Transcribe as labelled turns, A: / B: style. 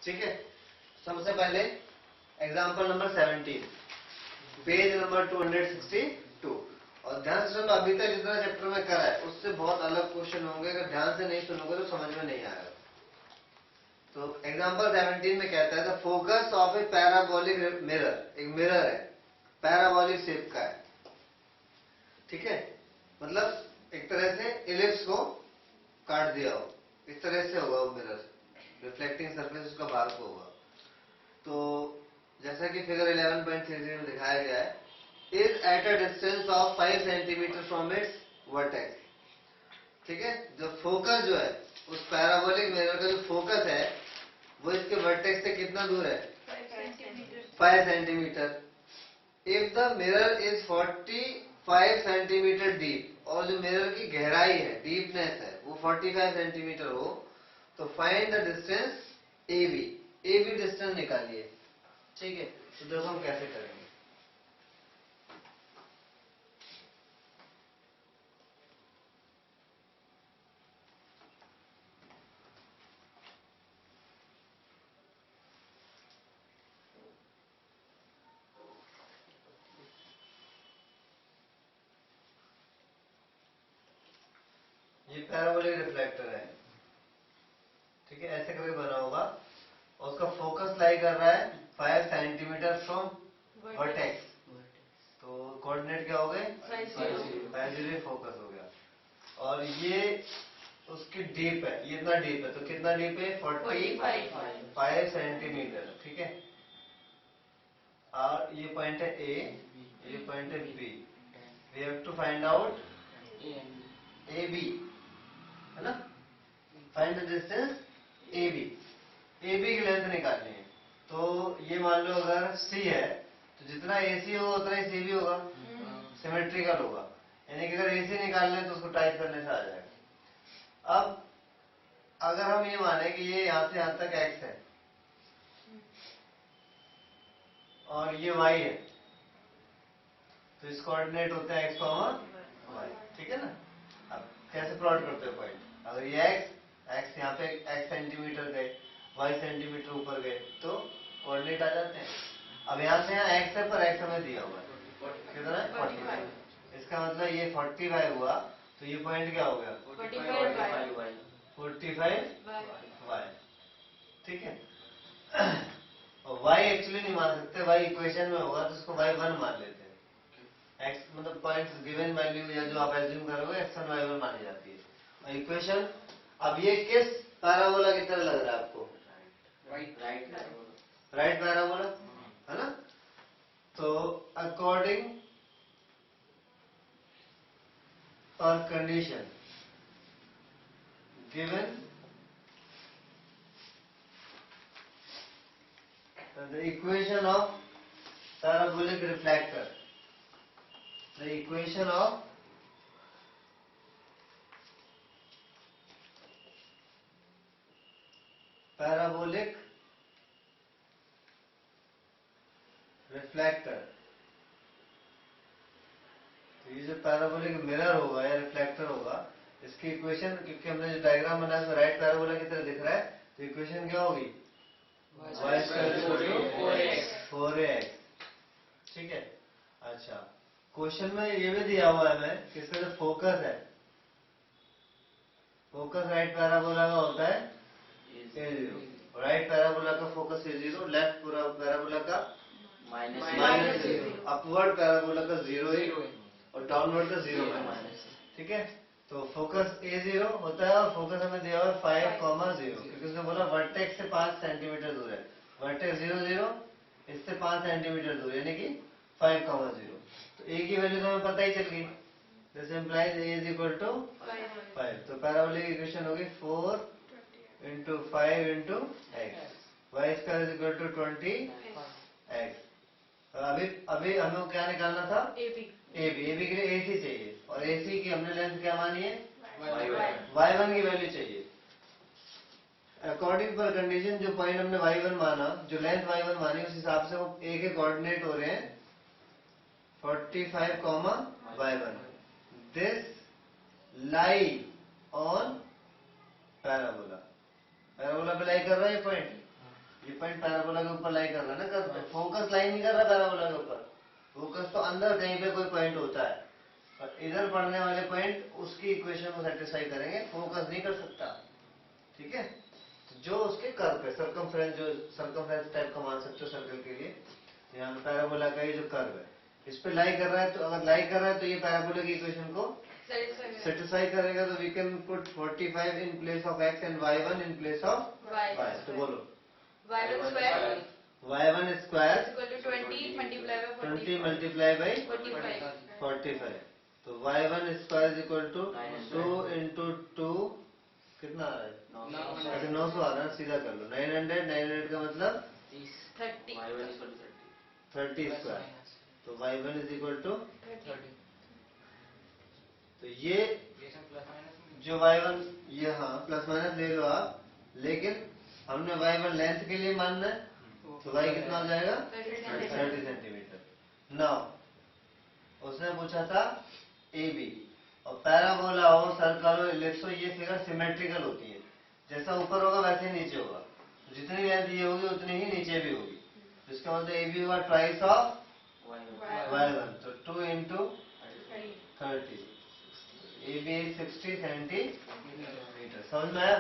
A: ठीक है, सबसे पहले एग्जांपल नंबर 17, पेज नंबर 262। और ध्यान से सुनो, अभी तक जितना चैप्टर में करा है उससे बहुत अलग क्वेश्चन होंगे, अगर ध्यान से नहीं सुनोगे तो समझ में नहीं आएगा। तो एग्जांपल 17 में कहता है the focus of A parabolic mirror, एक मिरर है, पैराबोलिक शेप का है, ठीक है, मतलब एक तरह से इलिप्स को काट दिया हो, इस तरह से होगा वो मिरर, रिफ्लेक्टिंग सरफेस उसका बाहर को होगा। तो जैसा कि फिगर 11.33 में दिखाया गया है, is at a distance of 5 centimetre from its vertex, ठीक है, जो फोकस जो है उस पैराबोलिक मिरर का जो फोकस है वो इसके वर्टेक्स से कितना दूर है, 5 centimetre. If the mirror is 45 centimetre deep, और जो मिरर की गहराई है, डीपनेस है, वो 45 सेंटीमीटर हो, तो find the distance A B distance निकालिए। ठीक है, तो देखो हम कैसे करेंगे। ये पैराबोलिक रिफ्लेक्टर है, ठीक है, ऐसे करके बना होगा, और उसका फोकस लाई कर रहा है 5 सेंटीमीटर फ्रॉम वर्टेक्स, तो कोऑर्डिनेट क्या हो गए, 5 फोकस हो गया। और ये उसकी डीप है, ये इतना डीप है, तो कितना डीप है, 45 सेंटीमीटर, ठीक है। और ये पॉइंट है ए, ये पॉइंट है B, we have to find out A B, है ना, find the distance A B की लेंथ निकालनी है। तो ये मान लो अगर सी है, तो जितना ए सी होगा उतना ही सी भी होगा, सिमेट्रिकल होगा, यानी कि अगर ए सी निकालना है तो उसको टाइप करने से आ जाएगा। अब अगर हम ये माने कि ये यहां से यहां तक एक्स है और ये वाई है, तो इस कोऑर्डिनेट होते हैं एक्स वाई, ठीक है ना। अब कैसे प्लॉट करते हो पॉइंट, अगर ये एक्स यहाँ पे एक्स सेंटीमीटर गए, वाई सेंटीमीटर ऊपर गए, तो कोऑर्डिनेट आ जाते हैं। अब यहाँ से यहाँ एक्स है, पर एक्स हमें दिया हुआ है कितना है, 45, इसका मतलब ये 45 हुआ, तो ये पॉइंट क्या हो गया, 45 वाई, ठीक है। और वाई एक्चुअली नहीं मान सकते, वाई इक्वेशन में होगा तो उसको y1 मान लेते हैं। x मतलब पॉइंट गिवन वैल्यू या जो आप एज्यूम करोगे x1 y1 मानी जाती है। और इक्वेशन, अब ये किस पैराबोला की तरह लग रहा है आपको, राइट पैराबोला, है ना। तो अकॉर्डिंग और condition given the equation of parabolic reflector, the equation of parabolic reflector, तो ये जो पैराबोलिक मिरर होगा या रिफ्लेक्टर होगा, इसकी इक्वेशन, क्योंकि हमने जो डायग्राम बनाया है राइट पैराबोला की तरह दिख रहा है, तो इक्वेशन क्या होगी, y स्क्वायर 4ax, ठीक है। अच्छा, क्वेश्चन में ये भी दिया हुआ है हमें कि इसका जो फोकस है, फोकस राइट पैराबोला का होता है a0, राइट पैराबोला का फोकस a0, लेफ्ट पैराबोला का -0, अपवर्ड पैराबोला का 0 और डाउनवर्ड का 0, ठीक है। तो फोकस a0 होता है और फोकस हमें दिया हुआ है 5,0, क्योंकि उसने बोला वर्टेक्स से 5 सेंटीमीटर दूर है, वर्टेक्स 0 0 इससे 5 सेंटीमीटर दूर, यानी कि 5,0। तो a की वैल्यू तो हमें पता ही चल गई, this implies a is equal to 5। तो पैराबोलिक इक्वेशन होगी 4 × 5 × x, y square is equal to 20x। अभी हमें क्या निकालना था, ए बी के लिए ए सी चाहिए, और ए सी की हमने लेंथ क्या मानी है, y1 की वैल्यू चाहिए। अकॉर्डिंग पर कंडीशन, जो पॉइंट हमने y1 माना, जो लेंथ y1 मानी, उस हिसाब से वो ए के कोऑर्डिनेट हो रहे हैं 45, y1, this lie on parabola, parabola पे लाई कर रहा है ये पॉइंट, ये पॉइंट पैराबोला के ऊपर लाई कर रहा है ना, कर फोकस लाई नहीं कर रहा पैराबोला के ऊपर, फोकस तो अंदर कहीं पे कोई पॉइंट होता है, पर इधर पढ़ने वाले पॉइंट उसकी इक्वेशन को सेटिस्फाई करेंगे, फोकस नहीं कर सकता, ठीक है। जो उसके कर्व पे सर्कमफ्रेंस, जो सर्कमफ्रेंस टाइप का मान सकते हो सर्कल के लिए, यहाँ पे पैराबोला का ये जो कर्व है इस पे लाई कर रहा है, तो अगर लाई कर रहा है तो ये पैराबोला की इक्वेशन को सेटिस्फाई करेगा, तो we can put 45 in place of x and y1 in place of y। तो बोलो
B: y1
A: स्क्वायर
B: 20
A: मल्टीप्लाई बाई
B: 45
A: 45, तो y1 square is equal to 2 into 2 कितना आ रहा है, 900 आ रहा है, सीधा कर लो, 900 का मतलब 30 स्क्वायर, तो y1 इज इक्वल टू
B: 30।
A: तो ये जो y1 ये हाँ प्लस माइनस ले लो आप, लेकिन हमने y1 लेंथ के लिए मानना है, तो y कितना हो जाएगा 30 सेंटीमीटर। नाउ उसने पूछा था AB, और पैराबोला हो, सर्कल हो, इलिप्स हो, ये फिगर सिमेट्रिकल होती है, जैसा ऊपर होगा वैसे नीचे होगा, तो जितनी लेंथ ये होगी उतनी ही नीचे भी होगी, तो इसका मतलब AB हुआ ट्वाइस ऑफ y1, तो 2 इंटू 30, AB 60 सेंटीमीटर, समझ में आया।